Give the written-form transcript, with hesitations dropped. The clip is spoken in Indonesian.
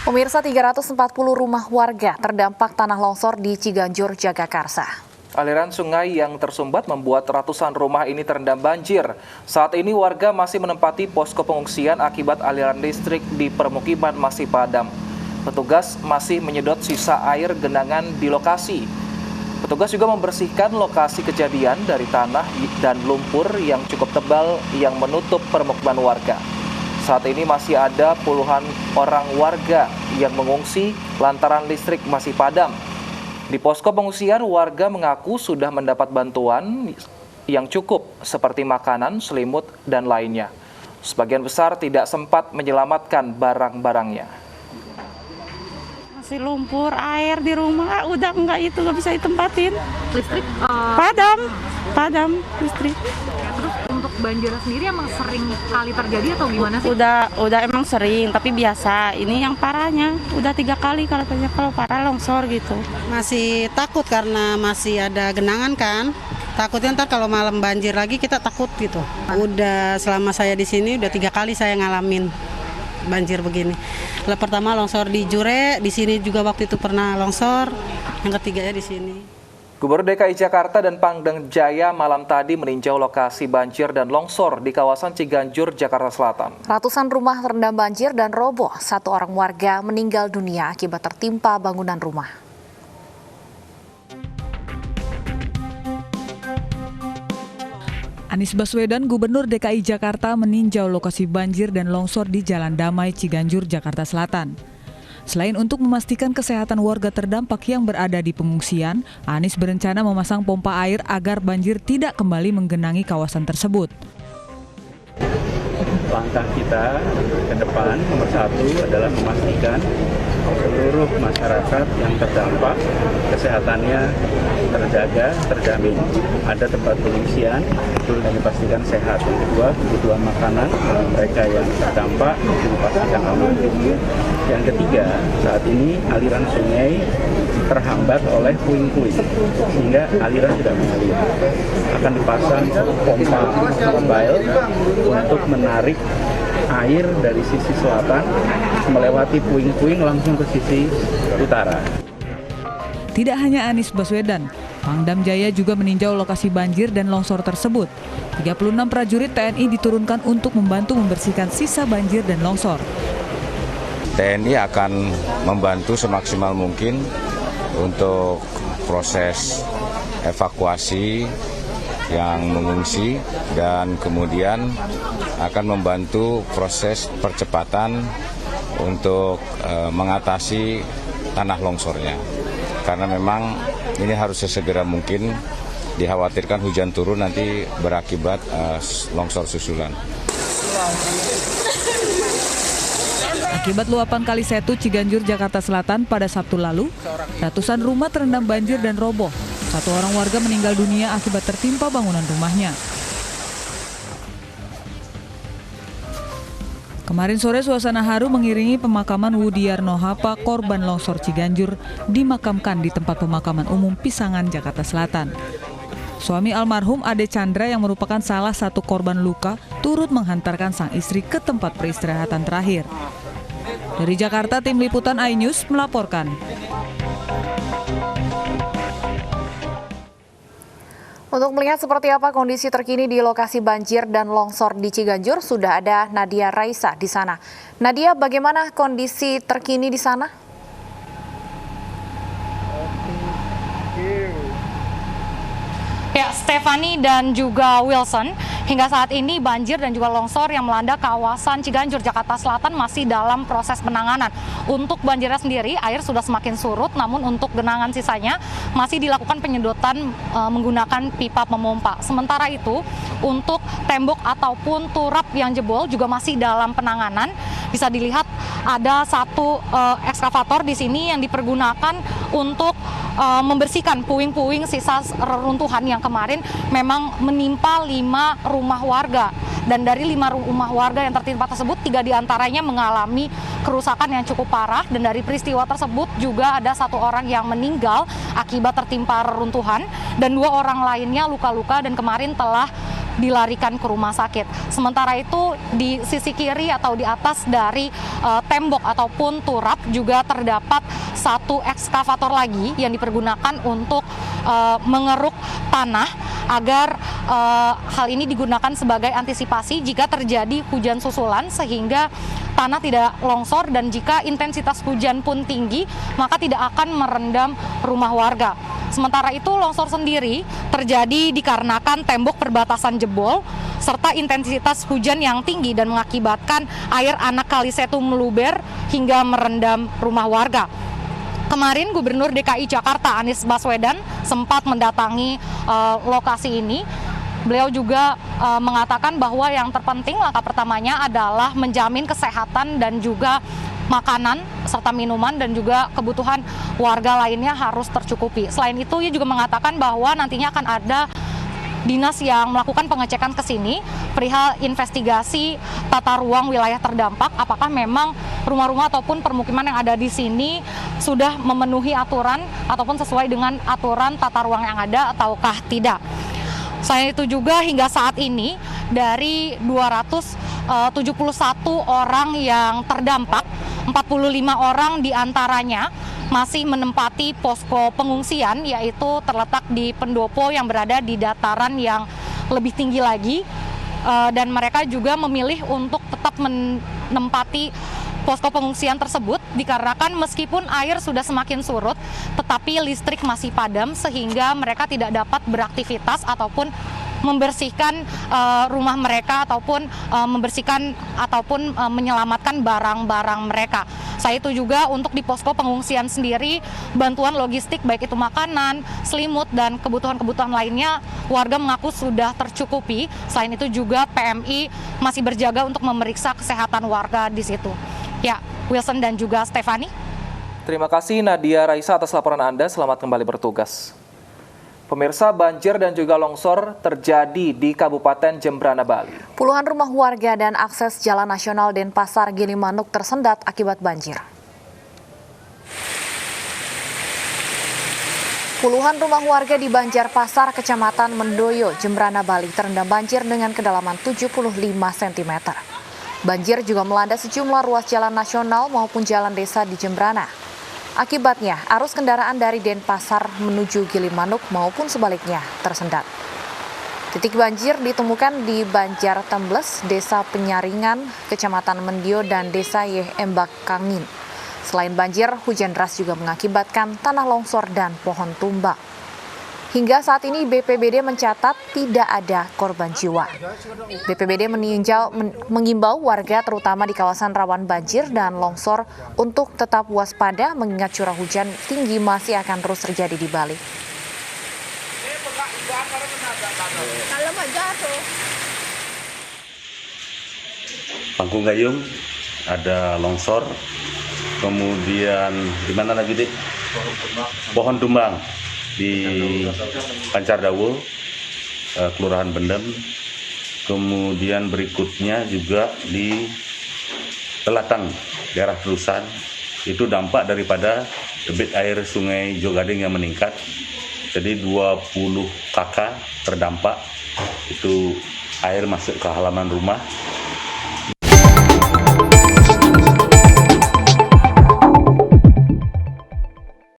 Pemirsa, 340 rumah warga terdampak tanah longsor di Ciganjur, Jagakarsa. Aliran sungai yang tersumbat membuat ratusan rumah ini terendam banjir. Saat ini warga masih menempati posko pengungsian akibat aliran listrik di permukiman masih padam. Petugas masih menyedot sisa air genangan di lokasi. Petugas juga membersihkan lokasi kejadian dari tanah dan lumpur yang cukup tebal yang menutup permukiman warga. Saat ini masih ada puluhan orang warga yang mengungsi lantaran listrik masih padam. Di posko pengungsian, warga mengaku sudah mendapat bantuan yang cukup seperti makanan, selimut, dan lainnya. Sebagian besar tidak sempat menyelamatkan barang-barangnya. Masih lumpur, air di rumah, udah nggak bisa ditempatin. Listrik Padam listrik. terus untuk banjir sendiri emang sering kali terjadi atau gimana sih? Udah emang sering, tapi biasa. Ini yang parahnya udah 3 kali kalau parah longsor gitu. Masih takut karena masih ada genangan kan. Takutnya ntar kalau malam banjir lagi kita takut gitu. Udah selama saya di sini udah 3 kali saya ngalamin banjir begini. Pertama longsor di Jure, di sini juga waktu itu pernah longsor. Yang ketiganya di sini. Gubernur DKI Jakarta dan Pangdam Jaya malam tadi meninjau lokasi banjir dan longsor di kawasan Ciganjur, Jakarta Selatan. Ratusan rumah terendam banjir dan roboh. 1 orang warga meninggal dunia akibat tertimpa bangunan rumah. Anies Baswedan, Gubernur DKI Jakarta, meninjau lokasi banjir dan longsor di Jalan Damai, Ciganjur, Jakarta Selatan. Selain untuk memastikan kesehatan warga terdampak yang berada di pengungsian, Anies berencana memasang pompa air agar banjir tidak kembali menggenangi kawasan tersebut. Langkah kita ke depan nomor 1 adalah memastikan seluruh masyarakat yang terdampak kesehatannya terjaga, terjamin. Ada tempat pengungsian, itu dipastikan sehat. Yang kedua, kebutuhan makanan mereka yang terdampak itu dipastikan aman. Yang ketiga, saat ini aliran sungai terhambat oleh puing-puing sehingga aliran tidak mengalir. Akan dipasang pompa mobile untuk menarik air dari sisi selatan melewati puing-puing langsung ke sisi utara. Tidak hanya Anies Baswedan, Pangdam Jaya juga meninjau lokasi banjir dan longsor tersebut. 36 prajurit TNI diturunkan untuk membantu membersihkan sisa banjir dan longsor. TNI akan membantu semaksimal mungkin untuk proses evakuasi yang mengungsi dan kemudian akan membantu proses percepatan untuk mengatasi tanah longsornya. Karena memang ini harus sesegera mungkin, dikhawatirkan hujan turun nanti berakibat longsor susulan. Akibat luapan Kali Setu Ciganjur, Jakarta Selatan pada Sabtu lalu, ratusan rumah terendam banjir dan roboh. 1 orang warga meninggal dunia akibat tertimpa bangunan rumahnya. Kemarin sore suasana haru mengiringi pemakaman Wudiarno Hapa, korban longsor Ciganjur, dimakamkan di tempat pemakaman umum Pisangan, Jakarta Selatan. Suami almarhum Ade Chandra yang merupakan salah satu korban luka turut menghantarkan sang istri ke tempat peristirahatan terakhir. Dari Jakarta, tim liputan iNews melaporkan. Untuk melihat seperti apa kondisi terkini di lokasi banjir dan longsor di Ciganjur, sudah ada Nadia Raisa di sana. Nadia, bagaimana kondisi terkini di sana? Ya, Stephanie dan juga Wilson, hingga saat ini banjir dan juga longsor yang melanda kawasan Ciganjur, Jakarta Selatan masih dalam proses penanganan. Untuk banjirnya sendiri, air sudah semakin surut, namun untuk genangan sisanya masih dilakukan penyedotan menggunakan pipa pemompa. Sementara itu, untuk tembok ataupun turap yang jebol juga masih dalam penanganan. Bisa dilihat ada satu ekskavator di sini yang dipergunakan untuk membersihkan puing-puing sisa reruntuhan yang kemarin memang menimpa 5 rumah warga. Dan dari 5 rumah warga yang tertimpa tersebut, 3 diantaranya mengalami kerusakan yang cukup parah. Dan dari peristiwa tersebut juga ada 1 orang yang meninggal akibat tertimpa reruntuhan. Dan 2 orang lainnya luka-luka dan kemarin telah dilarikan ke rumah sakit. Sementara itu di sisi kiri atau di atas dari tembok ataupun turap juga terdapat satu ekskavator lagi yang dipergunakan untuk mengeruk tanah agar hal ini digunakan sebagai antisipasi jika terjadi hujan susulan sehingga tanah tidak longsor, dan jika intensitas hujan pun tinggi maka tidak akan merendam rumah warga. Sementara itu longsor sendiri terjadi dikarenakan tembok perbatasan jebol serta intensitas hujan yang tinggi dan mengakibatkan air anak Kali Setu meluber hingga merendam rumah warga. Kemarin Gubernur DKI Jakarta Anies Baswedan sempat mendatangi lokasi ini. Beliau juga mengatakan bahwa yang terpenting langkah pertamanya adalah menjamin kesehatan dan juga makanan serta minuman dan juga kebutuhan warga lainnya harus tercukupi. Selain itu, ia juga mengatakan bahwa nantinya akan ada dinas yang melakukan pengecekan ke sini perihal investigasi tata ruang wilayah terdampak, apakah memang rumah-rumah ataupun permukiman yang ada di sini sudah memenuhi aturan ataupun sesuai dengan aturan tata ruang yang ada ataukah tidak. Selain itu juga hingga saat ini dari 271 orang yang terdampak, 45 orang diantaranya masih menempati posko pengungsian, yaitu terletak di pendopo yang berada di dataran yang lebih tinggi lagi, dan mereka juga memilih untuk tetap menempati posko pengungsian tersebut dikarenakan meskipun air sudah semakin surut tetapi listrik masih padam sehingga mereka tidak dapat beraktivitas ataupun membersihkan rumah mereka ataupun membersihkan ataupun menyelamatkan barang-barang mereka. Selain itu juga untuk di posko pengungsian sendiri bantuan logistik baik itu makanan, selimut dan kebutuhan-kebutuhan lainnya warga mengaku sudah tercukupi. Selain itu juga PMI masih berjaga untuk memeriksa kesehatan warga di situ. Ya, Wilson dan juga Stefani. Terima kasih Nadia Raisa atas laporan Anda. Selamat kembali bertugas. Pemirsa, banjir dan juga longsor terjadi di Kabupaten Jembrana, Bali. Puluhan rumah warga dan akses Jalan Nasional Denpasar Gilimanuk tersendat akibat banjir. Puluhan rumah warga di Banjarpasar, Kecamatan Mendoyo, Jembrana, Bali terendam banjir dengan kedalaman 75 cm. Banjir juga melanda sejumlah ruas jalan nasional maupun jalan desa di Jembrana. Akibatnya, arus kendaraan dari Denpasar menuju Gilimanuk maupun sebaliknya tersendat. Titik banjir ditemukan di Banjar Tembles, Desa Penyaringan, Kecamatan Mendio, dan Desa Yeh Embak Kangin. Selain banjir, hujan deras juga mengakibatkan tanah longsor dan pohon tumbang. Hingga saat ini BPBD mencatat tidak ada korban jiwa. BPBD mengimbau warga terutama di kawasan rawan banjir dan longsor untuk tetap waspada mengingat curah hujan tinggi masih akan terus terjadi di Bali. Panggung Gayung ada longsor, kemudian di mana lagi deh? Pohon tumbang di Pancar Dawu, Kelurahan Bendem. Kemudian berikutnya juga di Telatang, daerah Terusan. Itu dampak daripada debit air Sungai Jogading yang meningkat. Jadi 20 kakak terdampak. Itu air masuk ke halaman rumah